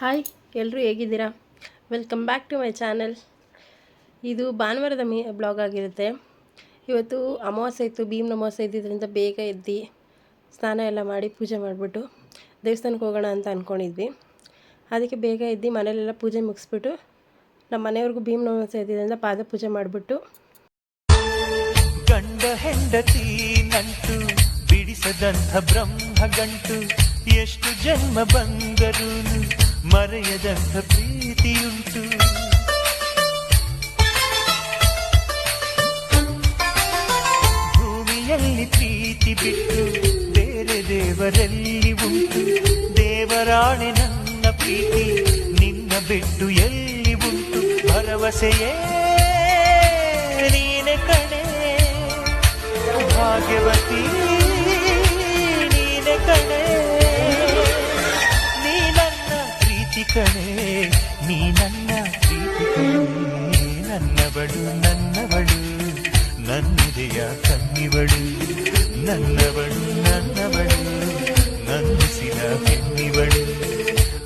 Hi, ಎಲ್ಲರೂ ಹೇಗಿದ್ದೀರಾ? Welcome back to my channel. ಇದು ಭಾನುವಾರದ ಬ್ಲಾಗ್ ಆಗಿರುತ್ತೆ. ಇವತ್ತು ಅಮಾವಾಸ್ಯೆ ಇತ್ತು, ಭೀಮ್ನ ಅಮಾವಾಸ್ಯೆ ಇದ್ದಿದ್ದರಿಂದ ಬೇಗ ಎದ್ದು ಸ್ನಾನ ಎಲ್ಲ ಮಾಡಿ ಪೂಜೆ ಮಾಡಿಬಿಟ್ಟು ದೇವಸ್ಥಾನಕ್ಕೆ ಹೋಗೋಣ ಅಂತ ಅಂದ್ಕೊಂಡಿದ್ವಿ. ಅದಕ್ಕೆ ಬೇಗ ಎದ್ದು ಮನೆಯಲ್ಲೆಲ್ಲ ಪೂಜೆ ಮುಗಿಸ್ಬಿಟ್ಟು ನಮ್ಮ ಮನೆಯವ್ರಿಗೂ ಭೀಮ್ನ ಅಮಾವಾಸ್ಯೆ ಇದ್ದಿದ್ದರಿಂದ ಪಾದ ಪೂಜೆ ಮಾಡಿಬಿಟ್ಟು ಗಂಡ ಹೆಂಡತಿ ನಂಟು ಬಿಡಿಸದಂಥ ಬ್ರಹ್ಮ ಗಂಟು ಎಷ್ಟು ಜನ್ಮ ಬಂದರೂ ಮರೆಯದಂಥ ಪ್ರೀತಿಯುಂಟು. ಭೂಮಿಯಲ್ಲಿ ಪ್ರೀತಿ ಬಿಟ್ಟು ಬೇರೆ ದೇವರಲ್ಲಿ ಉಂಟು. ದೇವರಾಣೆ ನನ್ನ ಪ್ರೀತಿ ನಿನ್ನ ಬಿಟ್ಟು ಎಲ್ಲಿ ಉಂಟು. ಭರವಸೆಯೇ ನೀನೆ ಕಣೆ ಭಾಗ್ಯವತಿ, ನೀನೆ ಕಣೆ ನೀ ನನ್ನ ಪ್ರೀತಿ ಕಣೆ, ನೀ ನನ್ನ ಪ್ರೀತಿ ಕಣೆ. ನನ್ನವಳು ನನ್ನವಳು ನನ್ನುದಯ ಕನ್ನಿವಳು, ನನ್ನವಳು ನನ್ನವಳು ನನ್ನಿಸಿದ ಹೆಣ್ಣಿವಳು.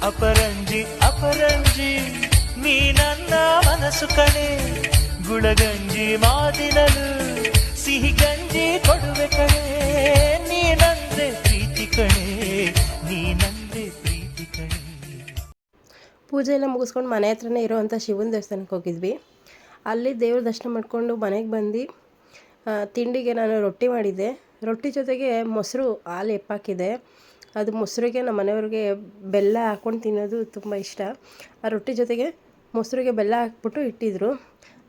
ಅಪರಂಜಿ ಅಪರಂಜಿ ನೀ ನನ್ನ ಮನಸ್ಸು ಕಣೆ, ಗುಳಗಂಜಿ ಮಾತಿನಲು ಸಿಹಿ ಗಂಜಿ ಕೊಡುವೆ ಕಣೆ. ನೀನಂದ್ರೆ ಪ್ರೀತಿ ಕಣೆ, ನೀನಂದ್ರೆ ಪ್ರೀತಿ ಕಣೆ. ಪೂಜೆ ಎಲ್ಲ ಮುಗಿಸ್ಕೊಂಡು ಮನೆ ಹತ್ರನೇ ಇರೋವಂಥ ಶಿವನ ದೇವಸ್ಥಾನಕ್ಕೆ ಹೋಗಿದ್ವಿ. ಅಲ್ಲಿ ದೇವ್ರ ದರ್ಶನ ಮಾಡಿಕೊಂಡು ಮನೆಗೆ ಬಂದು ತಿಂಡಿಗೆ ನಾನು ರೊಟ್ಟಿ ಮಾಡಿದ್ದೆ. ರೊಟ್ಟಿ ಜೊತೆಗೆ ಮೊಸರು ಹಾಲು ಎಪ್ಪಾಕಿದೆ. ಅದು ಮೊಸರಿಗೆ ನಮ್ಮ ಮನೆಯವ್ರಿಗೆ ಬೆಲ್ಲ ಹಾಕ್ಕೊಂಡು ತಿನ್ನೋದು ತುಂಬ ಇಷ್ಟ. ಆ ರೊಟ್ಟಿ ಜೊತೆಗೆ ಮೊಸರಿಗೆ ಬೆಲ್ಲ ಹಾಕ್ಬಿಟ್ಟು ಇಟ್ಟಿದ್ರು.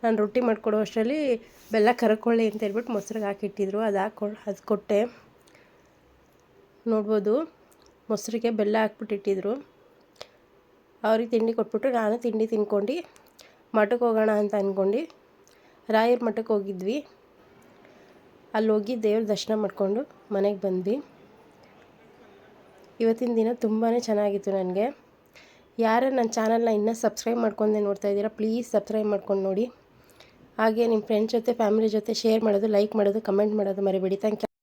ನಾನು ರೊಟ್ಟಿ ಮಾಡಿಕೊಡೋ ಅಷ್ಟರಲ್ಲಿ ಬೆಲ್ಲ ಕರಕೊಳ್ಳಿ ಅಂತ ಹೇಳ್ಬಿಟ್ಟು ಮೊಸರಿಗೆ ಹಾಕಿಟ್ಟಿದ್ರು. ಅದು ಕೊಟ್ಟೆ. ನೋಡ್ಬೋದು, ಮೊಸರಿಗೆ ಬೆಲ್ಲ ಹಾಕ್ಬಿಟ್ಟು ಇಟ್ಟಿದ್ರು. ಅವ್ರಿಗೆ ತಿಂಡಿ ಕೊಟ್ಬಿಟ್ಟು ನಾನು ತಿಂಡಿ ತಿನ್ಕೊಂಡು ಮಠಕ್ಕೆ ಹೋಗೋಣ ಅಂತ ಅಂದ್ಕೊಂಡು ರಾಯರ ಮಠಕ್ಕೆ ಹೋಗಿದ್ವಿ. ಅಲ್ಲಿ ಹೋಗಿ ದೇವ್ರ ದರ್ಶನ ಮಾಡಿಕೊಂಡು ಮನೆಗೆ ಬಂದ್ವಿ. ಇವತ್ತಿನ ದಿನ ತುಂಬಾ ಚೆನ್ನಾಗಿತ್ತು ನನಗೆ. ಯಾರು ನನ್ನ ಚಾನಲ್ನ ಇನ್ನೂ ಸಬ್ಸ್ಕ್ರೈಬ್ ಮಾಡ್ಕೊಂಡೆ ನೋಡ್ತಾ ಇದ್ದೀರಾ, ಪ್ಲೀಸ್ ಸಬ್ಸ್ಕ್ರೈಬ್ ಮಾಡ್ಕೊಂಡು ನೋಡಿ. ಹಾಗೆ ನಿಮ್ಮ ಫ್ರೆಂಡ್ಸ್ ಜೊತೆ ಫ್ಯಾಮಿಲಿ ಜೊತೆ ಶೇರ್ ಮಾಡೋದು, ಲೈಕ್ ಮಾಡೋದು, ಕಮೆಂಟ್ ಮಾಡೋದು ಮರಿಬೇಡಿ. Thank you.